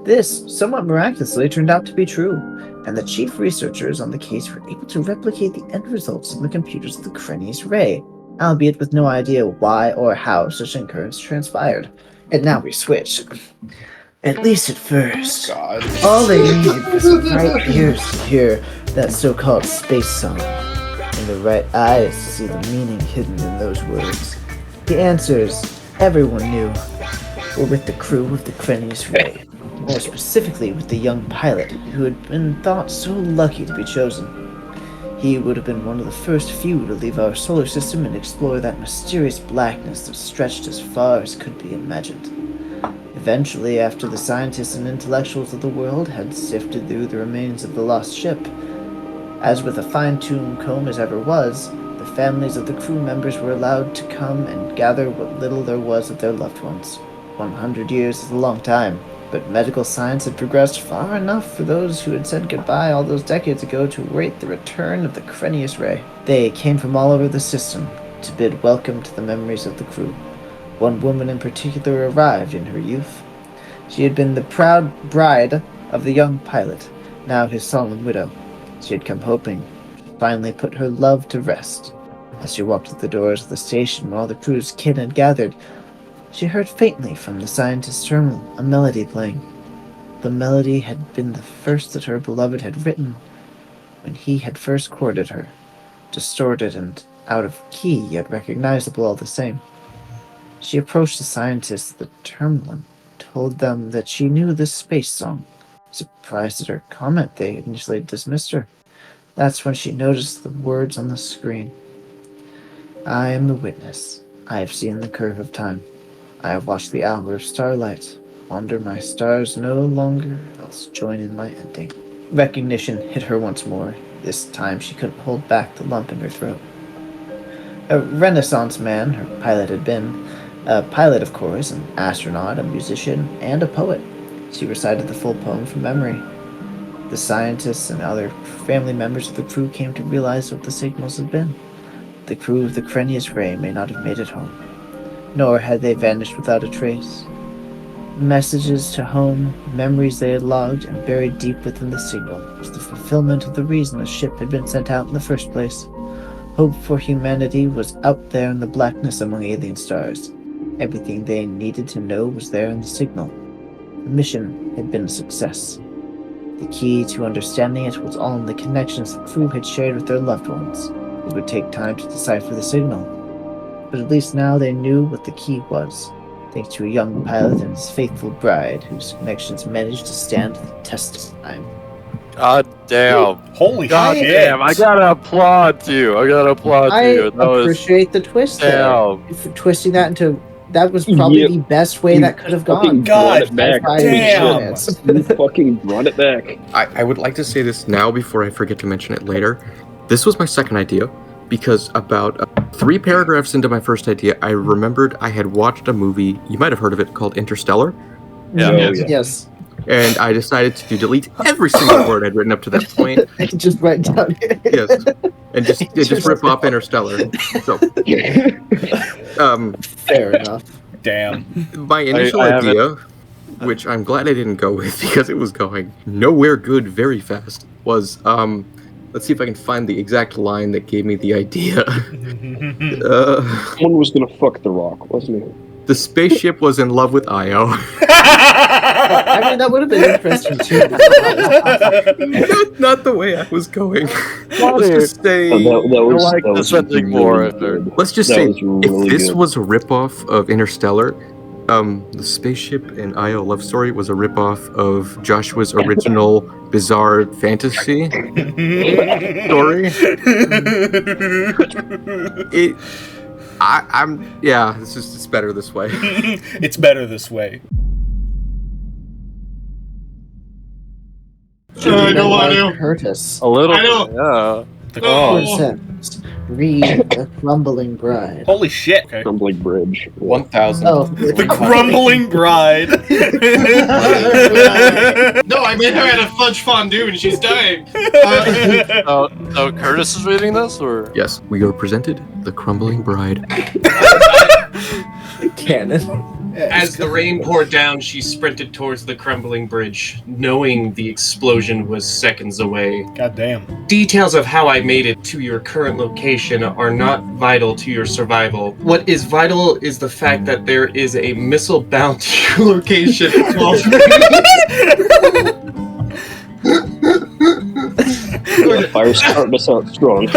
This, somewhat miraculously, turned out to be true, and the chief researchers on the case were able to replicate the end results in the computers of the Crinius Ray, albeit with no idea why or how such an occurrence transpired. And now we switch. At least at first. God. All they needed was the right ears to hear that so-called space song, and the right eyes to see the meaning hidden in those words. The answers, everyone knew, were with the crew of the Crinius Ray. More specifically with the young pilot who had been thought so lucky to be chosen. He would have been one of the first few to leave our solar system and explore that mysterious blackness that stretched as far as could be imagined. Eventually, after the scientists and intellectuals of the world had sifted through the remains of the lost ship, as with a fine-tuned comb as ever was, the families of the crew members were allowed to come and gather what little there was of their loved ones. 100 years is a long time. But medical science had progressed far enough for those who had said goodbye all those decades ago to await the return of the Crenius Ray. They came from all over the system to bid welcome to the memories of the crew. One woman in particular arrived in her youth. She had been the proud bride of the young pilot, now his solemn widow. She had come hoping to finally put her love to rest. As she walked through the doors of the station where all the crew's kin had gathered, she heard faintly from the scientist's terminal a melody playing. The melody had been the first that her beloved had written when he had first courted her, distorted and out of key, yet recognizable all the same. She approached the scientist at the terminal and told them that she knew this space song. Surprised at her comment, they initially dismissed her. That's when she noticed the words on the screen. I am the witness. I have seen the curve of time. I have watched the hour of starlight wander my stars no longer, else join in my ending. Recognition hit her once more. This time she couldn't hold back the lump in her throat. A Renaissance man, her pilot had been. A pilot, of course, an astronaut, a musician, and a poet. She recited the full poem from memory. The scientists and other family members of the crew came to realize what the signals had been. The crew of the Crenius Ray may not have made it home, nor had they vanished without a trace. Messages to home, memories they had logged and buried deep within the signal, was the fulfillment of the reason the ship had been sent out in the first place. Hope for humanity was out there in the blackness among alien stars. Everything they needed to know was there in the signal. The mission had been a success. The key to understanding it was all in the connections the crew had shared with their loved ones. It would take time to decipher the signal, but at least now they knew what the key was, thanks to a young pilot and his faithful bride, whose connections managed to stand the test of time. God damn. Holy God shit. damn, I gotta applaud to you. I you. That was appreciate the twist there. damn. For twisting that into... That was probably Yep. the best way that could have Fucking gone. God brought it back. Sci-Fi damn. experience. You fucking brought it back. I would like to say this now before I forget to mention it later. This was my second idea because about 3 paragraphs into my first idea, I remembered I had watched a movie, you might have heard of it, called Interstellar. Yeah. Oh, yeah. Yes. And I decided to delete every single word I'd written up to that point. Just write down. Yes. And just rip off Interstellar. So, Fair enough. Damn. my initial I haven't- idea, which I'm glad I didn't go with because it was going nowhere good very fast, was let's see if I can find the exact line that gave me the idea. Someone was gonna fuck the Rock, wasn't he? The spaceship was in love with Io. I mean, that would have been interesting too. Not the way I was going. Let's just say. like this ending more. Let's just That say, was really if this good. was a ripoff of Interstellar, the spaceship and Io love story was a ripoff of Joshua's original bizarre fantasy story. It's better this way. It's better this way. I know what I do. Curtis. A little I know. bit, yeah. Oh. Curtis. Read The Crumbling Bride. Holy shit. Okay. Crumbling bridge. 1,000. Oh, The Crumbling Bride. No, I met her at a fudge fondue and she's dying. So Curtis is reading this, or Yes, we are presented the Crumbling Bride. canon. As the rain poured down, she sprinted towards the crumbling bridge, knowing the explosion was seconds away. God damn. Details of how I made it to your current location are not vital to your survival. What is vital is the fact that there is a missile bound to your location. Fire's starting us out strong.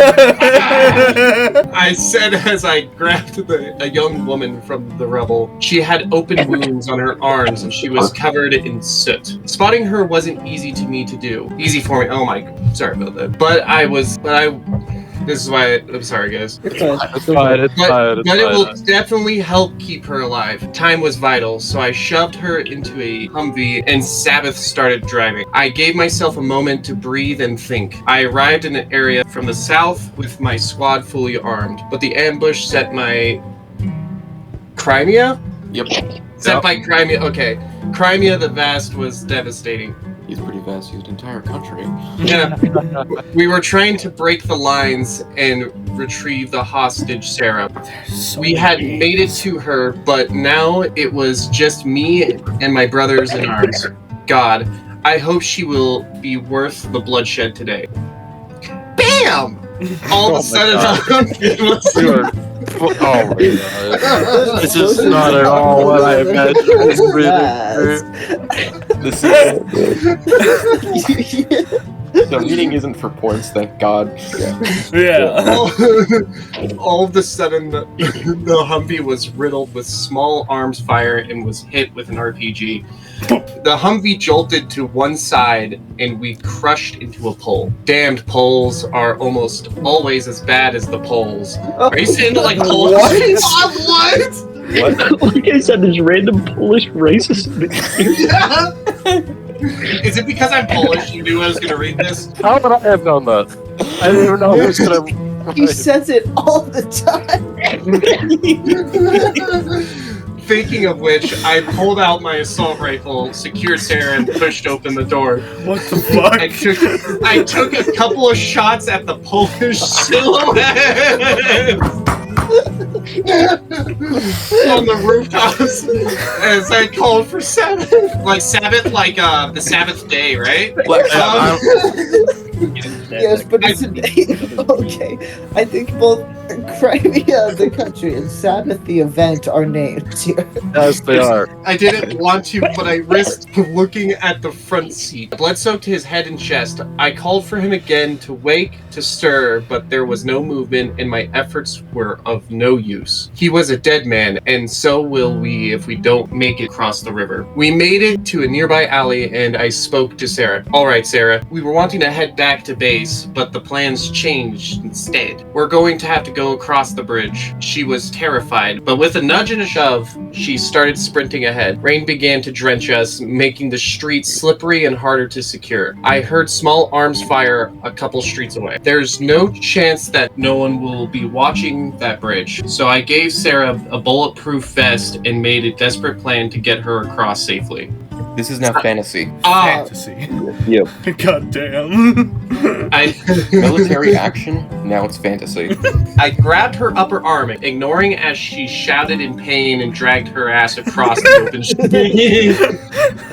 I said as I grabbed a young woman from the rubble. She had open wounds on her arms and she was covered in soot. Spotting her wasn't easy to me to do. Easy for me. Oh my, sorry about that. This is why I'm sorry, guys. it's fine. But it will definitely help keep her alive. Time was vital, so I shoved her into a Humvee and Sabbath started driving. I gave myself a moment to breathe and think. I arrived in an area from the south with my squad fully armed, but the ambush set my Crimea? Yep. Set by Crimea, okay. Crimea the Vast was devastating. He's pretty vast. He's an entire country. Yeah. We were trying to break the lines and retrieve the hostage, Sarah. We had made it to her, but now it was just me and my brothers in arms. God, I hope she will be worth the bloodshed today. Bam! All of a sudden, Oh my god. This is not at all what I imagined. This is the meeting isn't for points, thank God. All of a sudden, the Humvee was riddled with small arms fire and was hit with an RPG. The Humvee jolted to one side and we crushed into a pole. Damned poles are almost always as bad as the poles. Are you saying that like poles? What? What? Like I said, there's random Polish racists. Yeah. Is it because I'm Polish you knew I was going to read this? How would I have known that? I didn't even know who's gonna. He says it all the time. Thinking of which, I pulled out my assault rifle, secured Sarah, and pushed open the door. What the fuck? I took a couple of shots at the Polish silhouette on the rooftops as I called for Sabbath. Like Sabbath, like the Sabbath day, right? Yes, but it's okay. I think both Crimea, the country, and Sabbath, the event, are named here. Yes, they are. I didn't want to, but I risked looking at the front seat. Blood soaked his head and chest. I called for him again to wake, to stir, but there was no movement, and my efforts were of no use. He was a dead man, and so will we if we don't make it across the river. We made it to a nearby alley, and I spoke to Sarah. All right, Sarah, we were wanting to head back to base, but the plans changed instead. We're going to have to go across the bridge. She was terrified, but with a nudge and a shove, she started sprinting ahead. Rain began to drench us, making the streets slippery and harder to secure. I heard small arms fire a couple streets away. There's no chance that no one will be watching that bridge, so I gave Sarah a bulletproof vest and made a desperate plan to get her across safely. This is now fantasy. Fantasy. Yep. God damn. Military action, now it's fantasy. I grabbed her upper arm, ignoring as she shouted in pain and dragged her ass across the open street.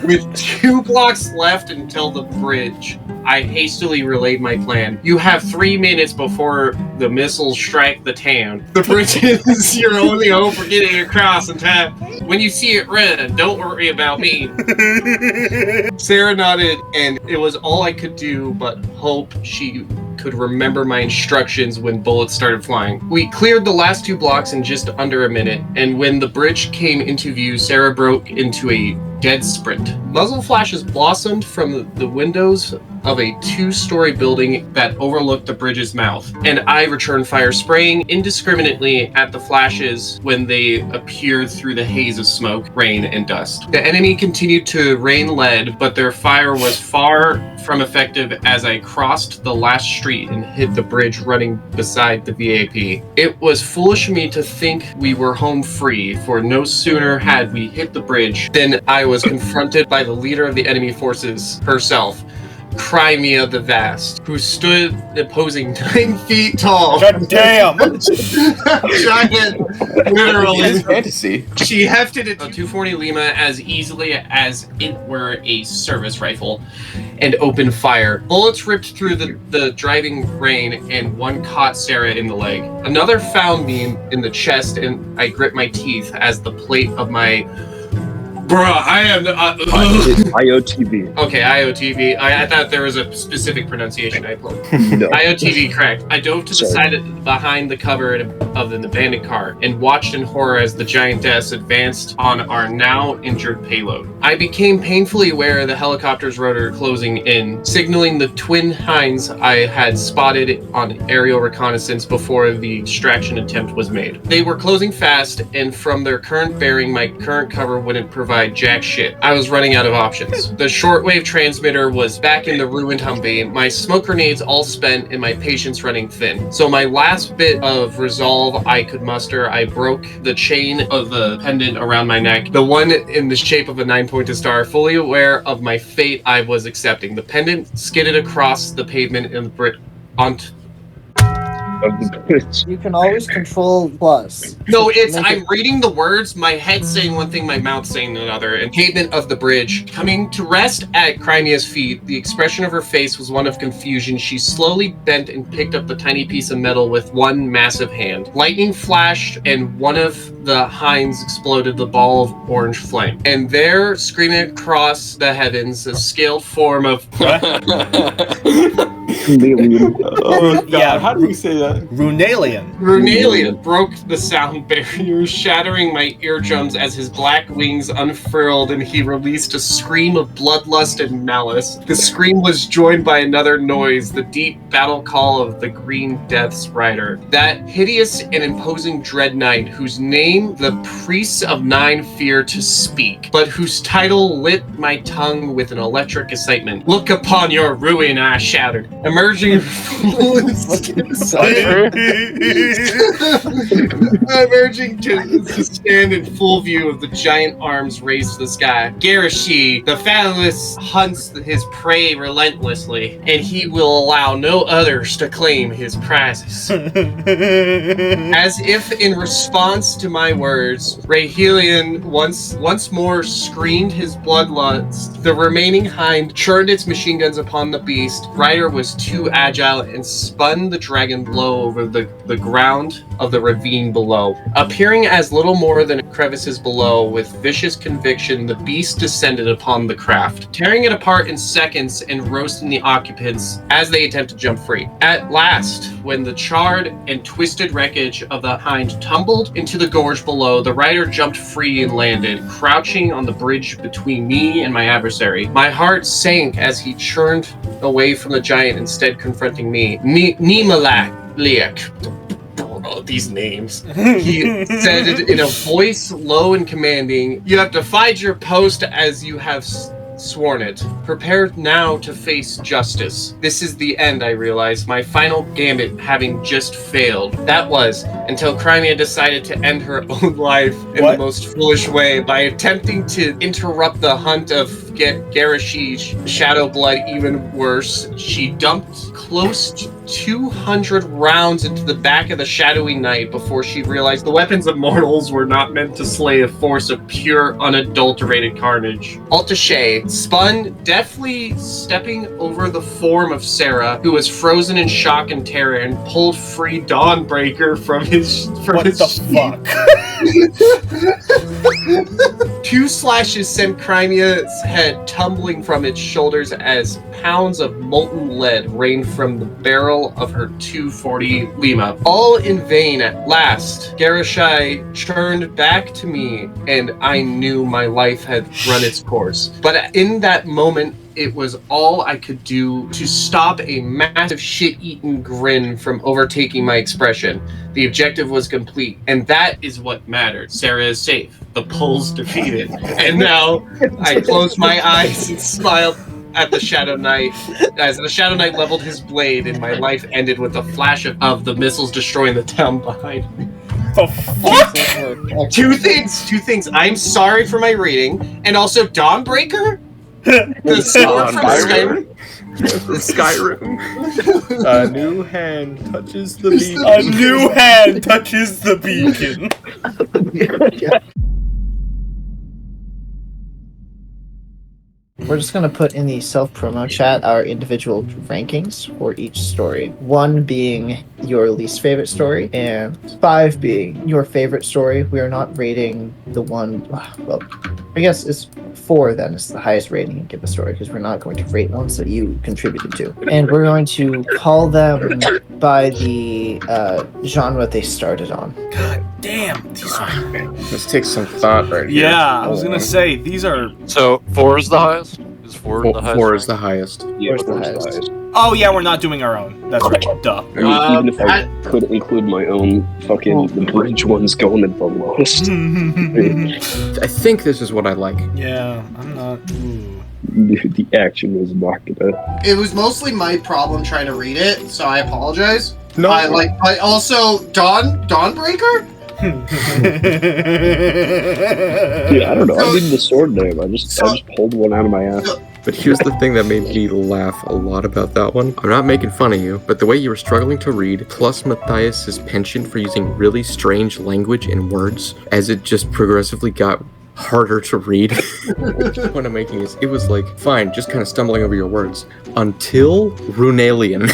With 2 blocks left until the bridge, I hastily relayed my plan. You have 3 minutes before the missiles strike the town. The bridge is your only hope for getting across in time. When you see it run, don't worry about me. Sarah nodded, and it was all I could do but hope she could remember my instructions when bullets started flying. We cleared the last 2 blocks in just under a minute, and when the bridge came into view, Sarah broke into a dead sprint. Muzzle flashes blossomed from the windows of a 2-story building that overlooked the bridge's mouth, and I returned fire, spraying indiscriminately at the flashes when they appeared through the haze of smoke, rain, and dust. The enemy continued to rain lead, but their fire was far from effective as I crossed the last street and hit the bridge running beside the VAP. It was foolish of me to think we were home free, for no sooner had we hit the bridge than I was confronted by the leader of the enemy forces herself, Crimea the Vast, who stood opposing 9 feet tall. God damn! Giant, literally. It is fantasy. She hefted a 240 Lima as easily as it were a service rifle and opened fire. Bullets ripped through the driving rain, and one caught Sarah in the leg. Another found me in the chest, and I gripped my teeth as the plate of my... Bruh, I am... IOTV. Okay, IOTV. I thought there was a specific pronunciation I pulled. No. IOTV, correct. I dove to the side behind the cover of an abandoned car and watched in horror as the giantess advanced on our now injured payload. I became painfully aware of the helicopter's rotor closing in, signaling the twin hinds I had spotted on aerial reconnaissance before the extraction attempt was made. They were closing fast, and from their current bearing, my current cover wouldn't provide provide jack shit. I was running out of options. The shortwave transmitter was back in the ruined Humvee, my smoke grenades all spent, and my patience running thin. So my last bit of resolve I could muster, I broke the chain of the pendant around my neck, the one in the shape of a 9-pointed star, fully aware of my fate I was accepting. The pendant skidded across the pavement and onto... You can always control plus. No, it's Make I'm reading the words, my head saying one thing, my mouth saying another, and pavement of the bridge. Coming to rest at Crimea's feet, the expression of her face was one of confusion. She slowly bent and picked up the tiny piece of metal with one massive hand. Lightning flashed, and one of the hinds exploded the ball of orange flame. And there, screaming across the heavens, a scaled form of... Oh god, how do we say that? Runalian broke the sound barrier, shattering my eardrums as his black wings unfurled and he released a scream of bloodlust and malice. The scream was joined by another noise, the deep battle call of the Green Death's rider. That hideous and imposing dread knight, whose name the priests of Nine fear to speak, but whose title lit my tongue with an electric excitement. Look upon your ruin, I shouted, emerging emerging to stand in full view of the giant arms raised to the sky. Garashi, the fathomless, hunts his prey relentlessly, and he will allow no others to claim his prizes. As if in response to my words, Rahelian once more screamed his bloodlust. The remaining hind churned its machine guns upon the beast. Ryder was too agile and spun the dragon low over the ground of the ravine below. Appearing as little more than crevices below, with vicious conviction, the beast descended upon the craft, tearing it apart in seconds and roasting the occupants as they attempt to jump free. At last, when the charred and twisted wreckage of the hind tumbled into the gorge below, the rider jumped free and landed, crouching on the bridge between me and my adversary. My heart sank as he churned away from the giant, instead confronting me. Nimalak Liak. Oh, these names. He said it in a voice low and commanding. You have defied your post as you have sworn it. Prepare now to face justice. This is the end, I realized, my final gambit having just failed. That was until Crimea decided to end her own life in the most foolish way by attempting to interrupt the hunt of Garashi's shadow blood. Even worse, she dumped close to 200 rounds into the back of the shadowy knight before she realized the weapons of mortals were not meant to slay a force of pure, unadulterated carnage. Altache spun, deftly stepping over the form of Sarah, who was frozen in shock and terror, and pulled free Dawnbreaker from his fuck? 2 slashes sent Crimea's head tumbling from its shoulders as pounds of molten lead rained from the barrel of her 240 Lima. All in vain. At last, Garashai turned back to me, and I knew my life had run its course. But in that moment, it was all I could do to stop a massive shit-eaten grin from overtaking my expression. The objective was complete, and that is what mattered. Sarah is safe. The Pulls defeated. And now, I closed my eyes and smiled at the Shadow Knight as the Shadow Knight leveled his blade, and my life ended with a flash of the missiles destroying the town behind me. The fuck? Two things. I'm sorry for my reading, and also Dawnbreaker? The sword from Skyrim? The Skyrim. A new hand touches the beacon. A new hand touches the beacon. We're just going to put in the self-promo chat our individual rankings for each story. 1 being your least favorite story, and 5 being your favorite story. We are not rating the one... Well, I guess it's 4 then is the highest rating and give a story, because we're not going to rate ones that you contributed to. And we're going to call them by the genre they started on. God damn. This takes some thought right here. Yeah, I was going to say, these are... So 4 is the highest? Is 4 the highest? 4 is the highest. Yeah, Where's the highest? Oh yeah, we're not doing our own. That's right. Duh. I mean, even if I could include my own, fucking the bridge one's going at the lowest. I think this is what I like. Yeah, I'm not. Ooh. The action was not gonna. It was mostly my problem trying to read it, so I apologize. No, I also Dawnbreaker. Yeah, I don't know. I did the sword name. I just pulled one out of my ass. but here's the thing that made me laugh a lot about that one. I'm not making fun of you, but the way you were struggling to read, plus Mathias's penchant for using really strange language and words, as it just progressively got harder to read. The point I'm making is, it was like, fine, just kind of stumbling over your words, until Runalian.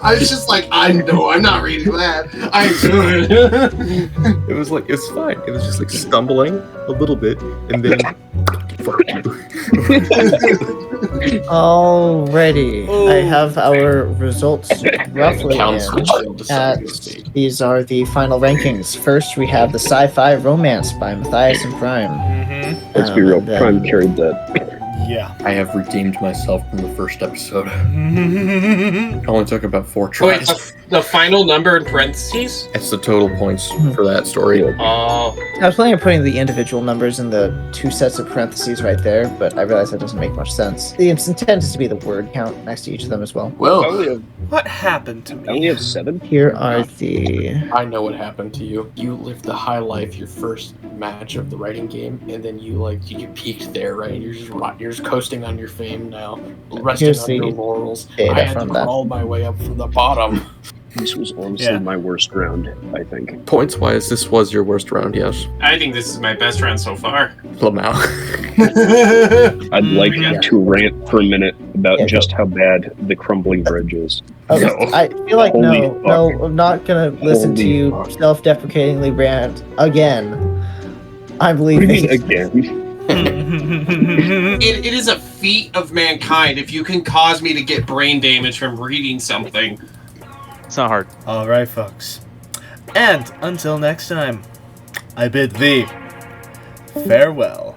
I was just like, I'm not reading that. I'm good. It was like, it was fine. It was just like stumbling a little bit, and then fuck you. Alrighty, I have our results roughly in. These are the final rankings. First, we have the Sci-Fi Romance by Mathias and Prime. Let's be real. Prime carried that. Yeah. I have redeemed myself from the first episode. It only took about 4 tries. Wait, the final number in parentheses? That's the total points for that story. Oh. I was planning on putting the individual numbers in the 2 sets of parentheses right there, but I realized that doesn't make much sense. The intent is to be the word count next to each of them as well. I Well, only have, What happened to I only me? have 7. Here are the... I know what happened to you. You lived the high life your first match of the writing game, and then you peaked there, right? You're just coasting on your fame now, resting Here's on your the laurels. data I had to from that. crawl my way up from the bottom. This was honestly Yeah. my worst round, I think. Points wise, this was your worst round, yes. I think this is my best round so far. Lamau. I'd like to rant for a minute about Yeah, just how bad the crumbling bridge is. Oh, No. I feel like Holy no, fuck. I'm not gonna listen to Holy you fuck. self-deprecatingly rant again. I'm What do you mean leaving. again? It is a feat of mankind if you can cause me to get brain damage from reading something. It's not hard. Alright, folks. And until next time, I bid thee farewell.